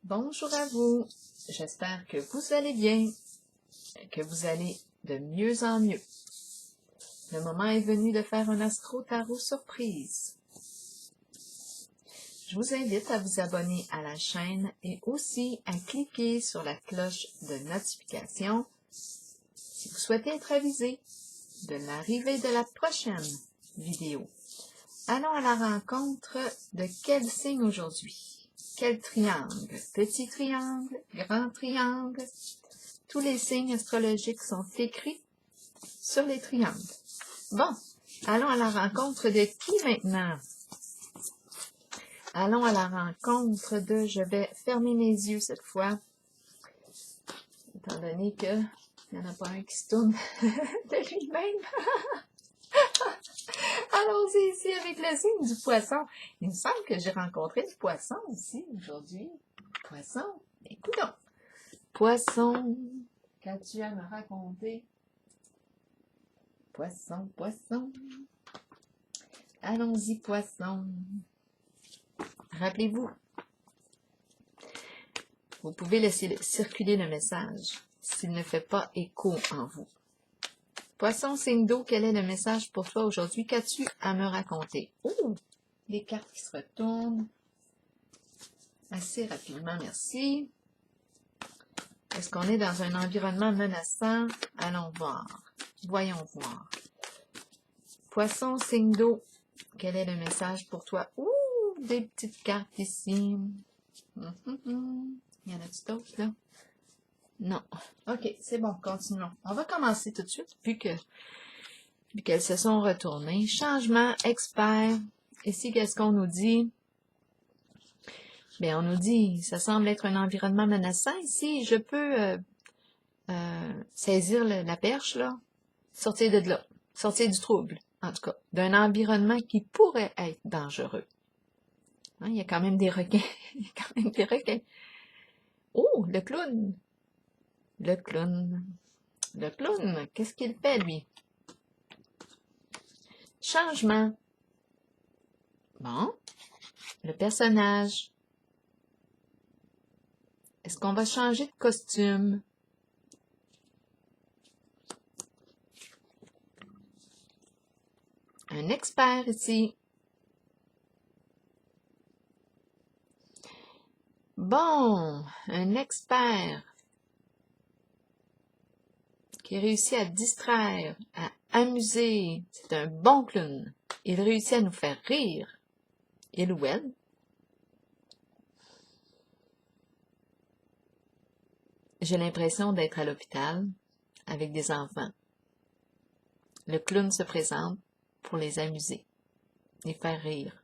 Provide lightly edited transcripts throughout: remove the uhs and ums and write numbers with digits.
Bonjour à vous, j'espère que vous allez bien, que vous allez de mieux en mieux. Le moment est venu de faire un astro-tarot surprise. Je vous invite à vous abonner à la chaîne et aussi à cliquer sur la cloche de notification si vous souhaitez être avisé de l'arrivée de la prochaine vidéo. Allons à la rencontre de quel signe aujourd'hui? Quel triangle? Petit triangle, grand triangle. Tous les signes astrologiques sont écrits sur les triangles. Bon, allons à la rencontre de qui maintenant? Allons à la rencontre de... Je vais fermer mes yeux cette fois, étant donné que il n'y en a pas un qui se tourne de lui-même. Allons-y ici avec le signe du poisson. Il me semble que j'ai rencontré le poisson aussi aujourd'hui. Poisson, écoute donc. Poisson, qu'as-tu à me raconter? Poisson, poisson. Allons-y, poisson. Rappelez-vous, vous pouvez laisser circuler le message s'il ne fait pas écho en vous. Poisson, signe d'eau, quel est le message pour toi aujourd'hui? Qu'as-tu à me raconter? Oh, les cartes qui se retournent assez rapidement, merci. Est-ce qu'on est dans un environnement menaçant? Allons voir. Voyons voir. Poisson, signe d'eau, quel est le message pour toi? Ouh, des petites cartes ici. Il y en a-tu d'autres, là? Non. OK, c'est bon, continuons. On va commencer tout de suite, vu qu'elles se sont retournées. Changement, expert. Ici, qu'est-ce qu'on nous dit? Bien, on nous dit, ça semble être un environnement menaçant. Ici, je peux saisir la perche, là, sortir de là, sortir du trouble, en tout cas, d'un environnement qui pourrait être dangereux. Hein, il y a quand même des requins. Il y a quand même des requins. Oh, le clown. Le clown. Le clown, qu'est-ce qu'il fait, lui? Changement. Bon. Le personnage. Est-ce qu'on va changer de costume? Un expert ici. Bon, un expert qui réussit à distraire, à amuser. C'est un bon clown. Il réussit à nous faire rire. Il ou elle. J'ai l'impression d'être à l'hôpital avec des enfants. Le clown se présente pour les amuser, les faire rire.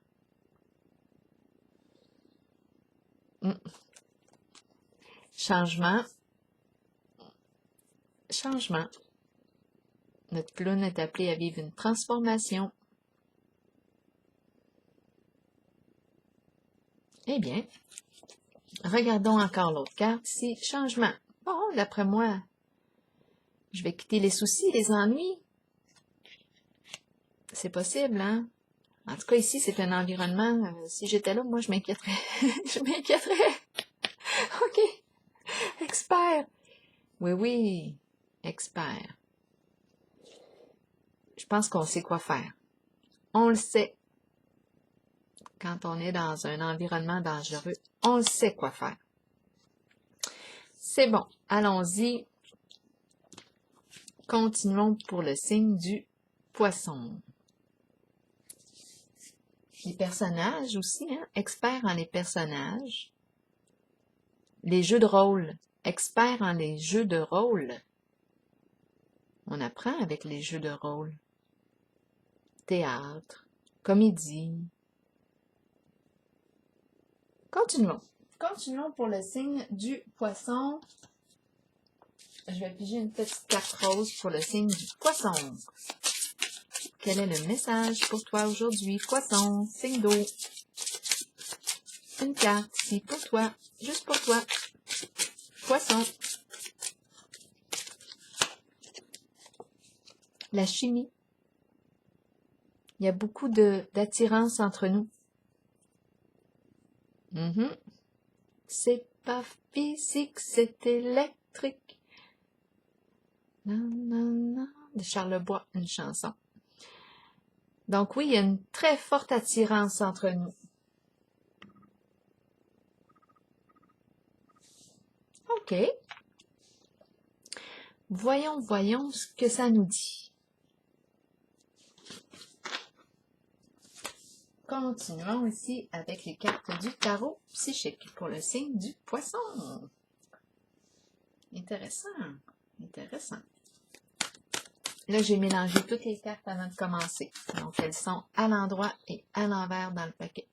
Changement. Changement. Notre clown est appelé à vivre une transformation. Eh bien, regardons encore l'autre carte ici. Changement. Bon, d'après moi, je vais quitter les soucis, les ennuis. C'est possible, hein? En tout cas, ici, c'est un environnement, si j'étais là, moi, je m'inquiéterais. Je m'inquiéterais. OK. Expert. Oui, oui. Expert. Je pense qu'on sait quoi faire. On le sait. Quand on est dans un environnement dangereux, on le sait quoi faire. C'est bon. Allons-y. Continuons pour le signe du poisson. Les personnages aussi, hein? Expert en les personnages. Les jeux de rôle. Expert en les jeux de rôle. On apprend avec les jeux de rôle. Théâtre, comédie. Continuons. Continuons pour le signe du poisson. Je vais piger une petite carte rose pour le signe du poisson. Quel est le message pour toi aujourd'hui, poisson, signe d'eau? Une carte ici pour toi, juste pour toi. Poisson. La chimie. Il y a beaucoup d'attirance entre nous. c'est pas physique, c'est électrique. Non, non, non. De Charlebois, une chanson. Donc oui, il y a une très forte attirance entre nous. OK. Voyons ce que ça nous dit. Continuons ici avec les cartes du tarot psychique pour le signe du poisson. Intéressant, intéressant. Là, j'ai mélangé toutes les cartes avant de commencer. Donc, elles sont à l'endroit et à l'envers dans le paquet.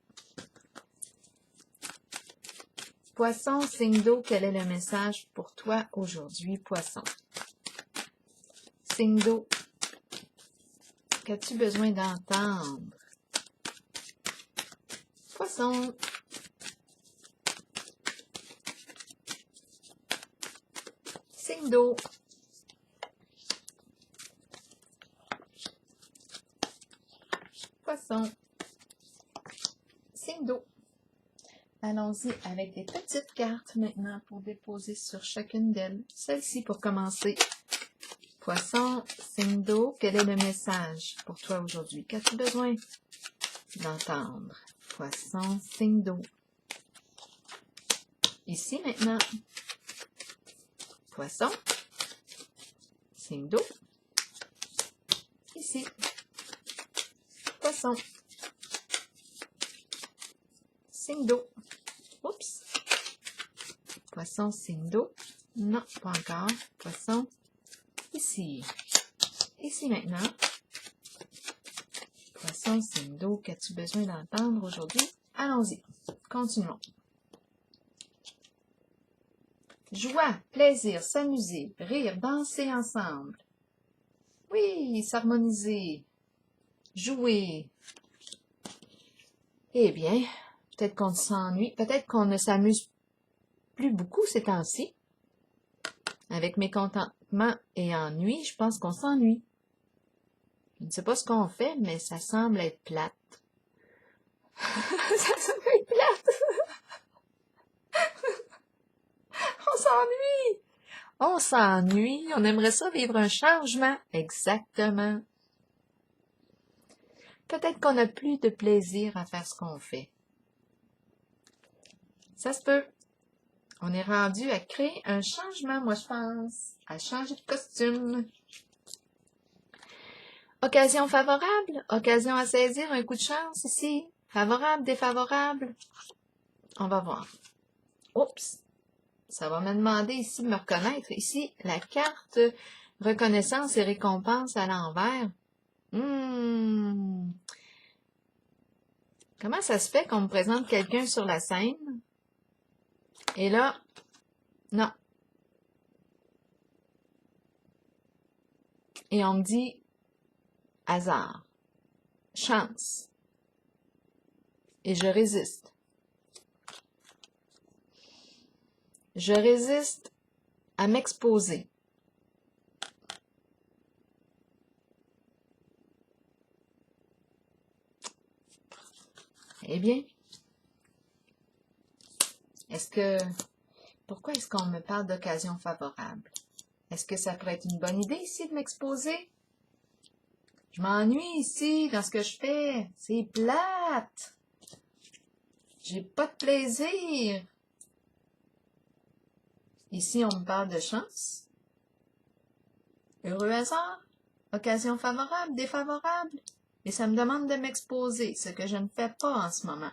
Poisson, signe d'eau, quel est le message pour toi aujourd'hui, poisson? Signe d'eau, qu'as-tu besoin d'entendre? Poisson. Signe d'eau. Poisson. Signe d'eau. Allons-y avec des petites cartes maintenant pour déposer sur chacune d'elles. Celle-ci pour commencer. Poisson, signe d'eau, quel est le message pour toi aujourd'hui? Qu'as-tu besoin d'entendre? Poisson, signe d'eau. Ici maintenant. Poisson, signe d'eau. Ici. Poisson. Signe d'eau. Oups. Poisson, signe d'eau. Non, pas encore. Poisson. Ici. Ici maintenant. Poisson, signe d'eau. Qu'as-tu besoin d'entendre aujourd'hui? Allons-y. Continuons. Joie, plaisir, s'amuser, rire, danser ensemble. Oui, s'harmoniser. Jouer. Eh bien, peut-être qu'on s'ennuie. Peut-être qu'on ne s'amuse plus beaucoup ces temps-ci. Avec mécontentement et ennui, je pense qu'on s'ennuie. Je ne sais pas ce qu'on fait, mais ça semble être plate. Ça semble être plate. On s'ennuie. On s'ennuie. On aimerait ça vivre un changement. Exactement. Peut-être qu'on n'a plus de plaisir à faire ce qu'on fait. Ça se peut. On est rendu à créer un changement, moi je pense. À changer de costume. Occasion favorable. Occasion à saisir. Un coup de chance ici. Favorable, défavorable. On va voir. Oups. Ça va me demander ici de me reconnaître. Ici, la carte reconnaissance et récompense à l'envers. Comment ça se fait qu'on me présente quelqu'un sur la scène? Et là, non. Et on me dit hasard, chance. Et je résiste. Je résiste à m'exposer. Eh bien, pourquoi est-ce qu'on me parle d'occasion favorable? Est-ce que ça pourrait être une bonne idée ici de m'exposer? Je m'ennuie ici dans ce que je fais. C'est plate. J'ai pas de plaisir. Ici, on me parle de chance. Heureux hasard. Occasion favorable, défavorable. Et ça me demande de m'exposer, ce que je ne fais pas en ce moment.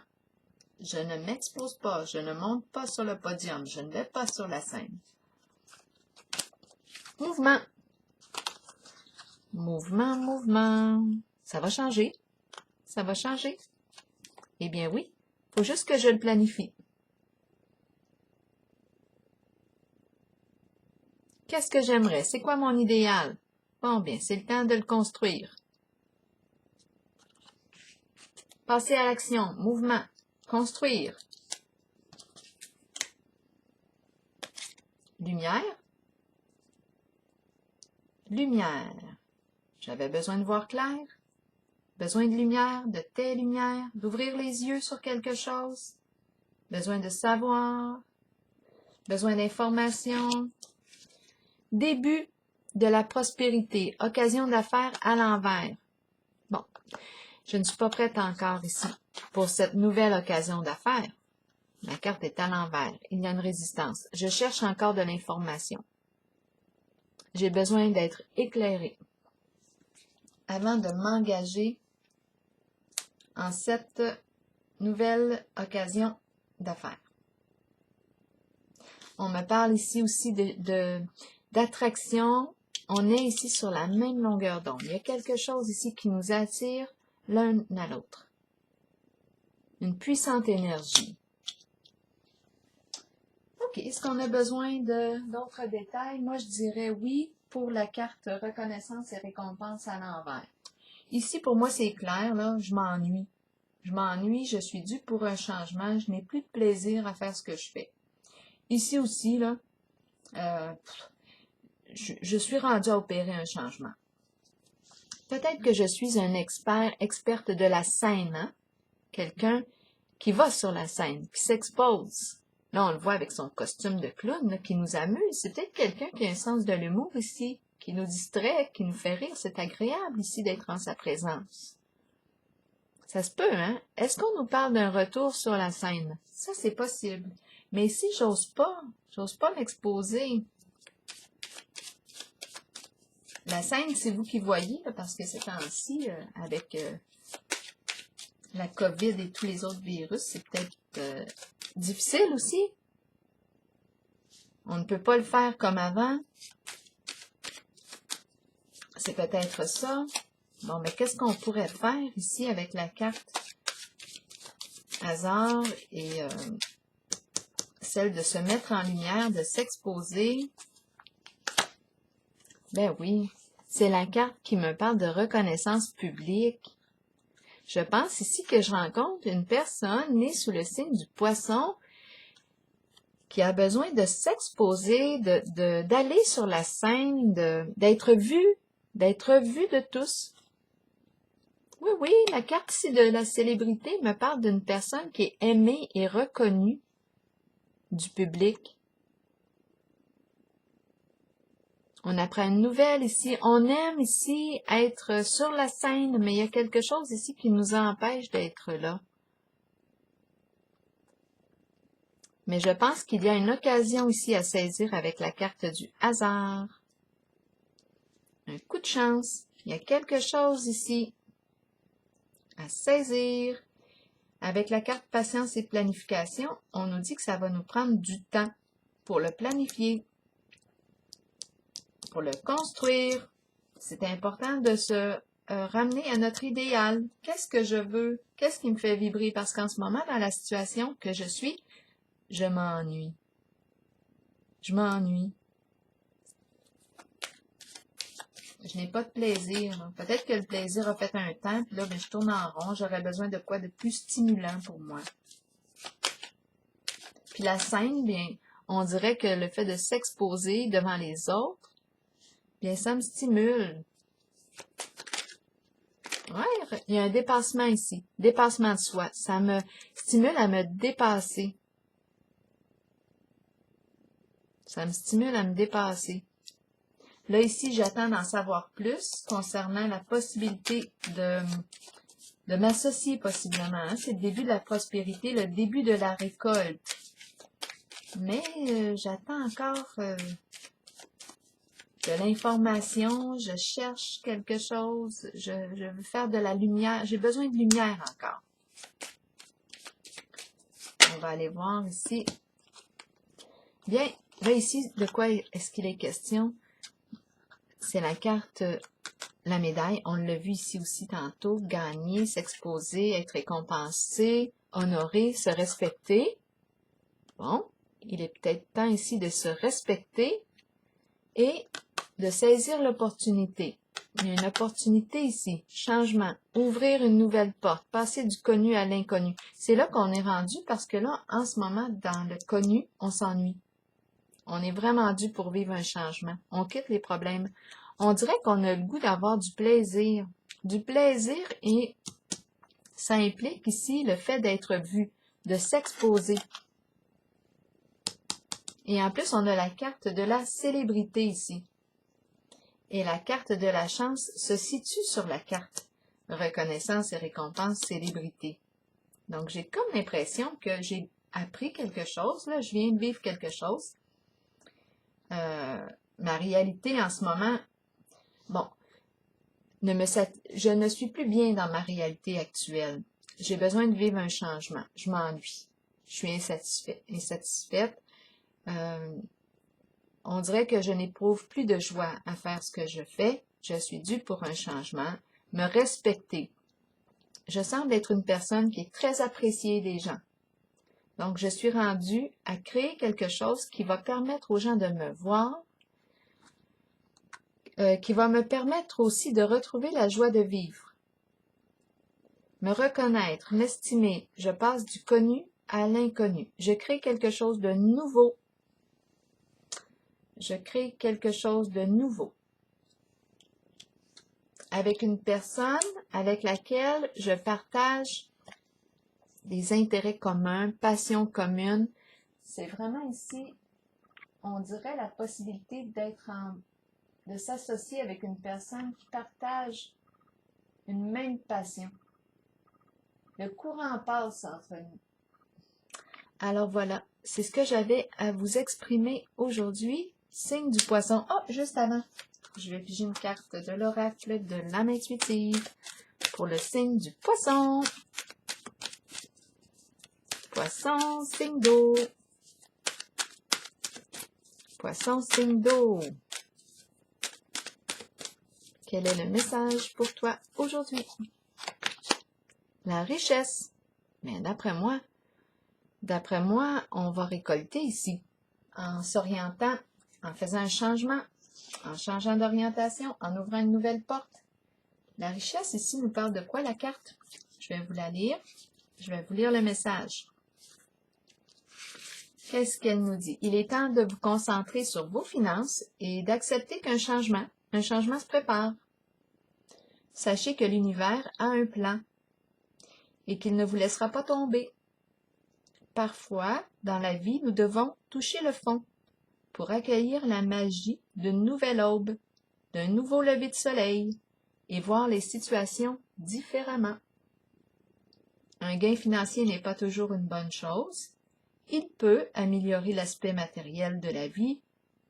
Je ne m'expose pas, je ne monte pas sur le podium, je ne vais pas sur la scène. Mouvement. Mouvement, mouvement. Ça va changer. Ça va changer. Eh bien oui, il faut juste que je le planifie. Qu'est-ce que j'aimerais? C'est quoi mon idéal? Bon, bien, c'est le temps de le construire. Passer à l'action, mouvement, construire. Lumière. Lumière. J'avais besoin de voir clair. Besoin de lumière, de tes lumières, d'ouvrir les yeux sur quelque chose. Besoin de savoir. besoin d'informations, début de la prospérité, occasion d'affaires à l'envers. Bon, je ne suis pas prête encore ici pour cette nouvelle occasion d'affaires. La carte est à l'envers. Il y a une résistance. Je cherche encore de l'information. J'ai besoin d'être éclairée avant de m'engager en cette nouvelle occasion d'affaires. On me parle ici aussi d'attraction. On est ici sur la même longueur d'onde. Il y a quelque chose ici qui nous attire l'un à l'autre. Une puissante énergie. OK. Est-ce qu'on a besoin d'autres détails? Moi, je dirais oui pour la carte reconnaissance et récompense à l'envers. Ici, pour moi, c'est clair, là, je m'ennuie. Je m'ennuie, je suis due pour un changement, je n'ai plus de plaisir à faire ce que je fais. Ici aussi, là, je suis rendue à opérer un changement. Peut-être que je suis un experte de la scène, hein? Quelqu'un qui va sur la scène, qui s'expose. Là, on le voit avec son costume de clown, là, qui nous amuse. C'est peut-être quelqu'un qui a un sens de l'humour ici, qui nous distrait, qui nous fait rire. C'est agréable ici d'être en sa présence. Ça se peut, hein? Est-ce qu'on nous parle d'un retour sur la scène? Ça, c'est possible. Mais ici, j'ose pas m'exposer. La scène, c'est vous qui voyez, là, parce que ces temps-ci, avec la COVID et tous les autres virus, c'est peut-être difficile aussi. On ne peut pas le faire comme avant. C'est peut-être ça. Bon, mais qu'est-ce qu'on pourrait faire ici avec la carte hasard et celle de se mettre en lumière, de s'exposer? Ben oui, c'est la carte qui me parle de reconnaissance publique. Je pense ici que je rencontre une personne née sous le signe du poisson qui a besoin de s'exposer, d'aller sur la scène, d'être vue de tous. Oui, oui, la carte ici de la célébrité me parle d'une personne qui est aimée et reconnue du public. On apprend une nouvelle ici. On aime ici être sur la scène, mais il y a quelque chose ici qui nous empêche d'être là. Mais je pense qu'il y a une occasion ici à saisir avec la carte du hasard. Un coup de chance. Il y a quelque chose ici à saisir. Avec la carte patience et planification, on nous dit que ça va nous prendre du temps pour le planifier, pour le construire. C'est important de se ramener à notre idéal. Qu'est-ce que je veux? Qu'est-ce qui me fait vibrer? Parce qu'en ce moment, dans la situation que je suis, je m'ennuie. Je m'ennuie. Je n'ai pas de plaisir. Peut-être que le plaisir a fait un temps, puis là, ben, je tourne en rond. J'aurais besoin de quoi de plus stimulant pour moi. Puis la scène, bien, on dirait que le fait de s'exposer devant les autres, bien, ça me stimule. Ouais, il y a un dépassement ici. Dépassement de soi. Ça me stimule à me dépasser. Ça me stimule à me dépasser. Là, ici, j'attends d'en savoir plus concernant la possibilité de m'associer possiblement. Hein. C'est le début de la prospérité, le début de la récolte. Mais j'attends encore de l'information, je cherche quelque chose, je veux faire de la lumière, j'ai besoin de lumière encore. On va aller voir ici. Bien, là ici, de quoi est-ce qu'il est question? C'est la carte, la médaille, on l'a vu ici aussi tantôt, gagner, s'exposer, être récompensé, honorer, se respecter. Bon, il est peut-être temps ici de se respecter et de saisir l'opportunité. Il y a une opportunité ici, changement, ouvrir une nouvelle porte, passer du connu à l'inconnu. C'est là qu'on est rendu parce que là, en ce moment, dans le connu, on s'ennuie. On est vraiment dû pour vivre un changement. On quitte les problèmes. On dirait qu'on a le goût d'avoir du plaisir. Du plaisir et ça implique ici le fait d'être vu, de s'exposer. Et en plus, on a la carte de la célébrité ici. Et la carte de la chance se situe sur la carte reconnaissance et récompense célébrité. Donc, j'ai comme l'impression que j'ai appris quelque chose, là, je viens de vivre quelque chose. Ma réalité en ce moment, bon, je ne suis plus bien dans ma réalité actuelle. J'ai besoin de vivre un changement. Je m'ennuie. Je suis insatisfaite. On dirait que je n'éprouve plus de joie à faire ce que je fais. Je suis due pour un changement. Me respecter. Je semble être une personne qui est très appréciée des gens. Donc, je suis rendue à créer quelque chose qui va permettre aux gens de me voir, qui va me permettre aussi de retrouver la joie de vivre. Me reconnaître, m'estimer, je passe du connu à l'inconnu. Je crée quelque chose de nouveau. Je crée quelque chose de nouveau. Avec une personne avec laquelle je partage des intérêts communs, passions communes. C'est vraiment ici, on dirait la possibilité de s'associer avec une personne qui partage une même passion. Le courant passe entre nous. Alors voilà, c'est ce que j'avais à vous exprimer aujourd'hui. Signe du poisson. Oh, juste avant, je vais piger une carte de l'oracle de l'âme intuitive pour le signe du poisson. Poisson, signe d'eau. Poisson, signe d'eau. Quel est le message pour toi aujourd'hui? La richesse. Mais d'après moi, on va récolter ici en s'orientant, en faisant un changement, en changeant d'orientation, en ouvrant une nouvelle porte. La richesse ici nous parle de quoi la carte? Je vais vous la lire. Je vais vous lire le message. Qu'est-ce qu'elle nous dit? Il est temps de vous concentrer sur vos finances et d'accepter qu'un changement se prépare. Sachez que l'univers a un plan et qu'il ne vous laissera pas tomber. Parfois, dans la vie, nous devons toucher le fond pour accueillir la magie d'une nouvelle aube, d'un nouveau lever de soleil et voir les situations différemment. Un gain financier n'est pas toujours une bonne chose. Il peut améliorer l'aspect matériel de la vie,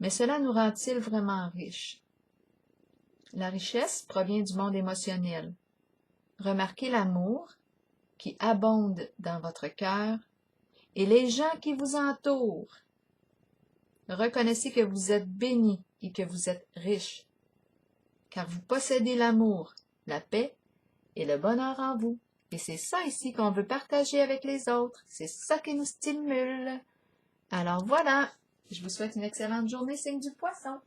mais cela nous rend-il vraiment riches? La richesse provient du monde émotionnel. Remarquez l'amour qui abonde dans votre cœur et les gens qui vous entourent. Reconnaissez que vous êtes bénis et que vous êtes riches, car vous possédez l'amour, la paix et le bonheur en vous. Et c'est ça ici qu'on veut partager avec les autres. C'est ça qui nous stimule. Alors voilà, je vous souhaite une excellente journée, signe du poisson.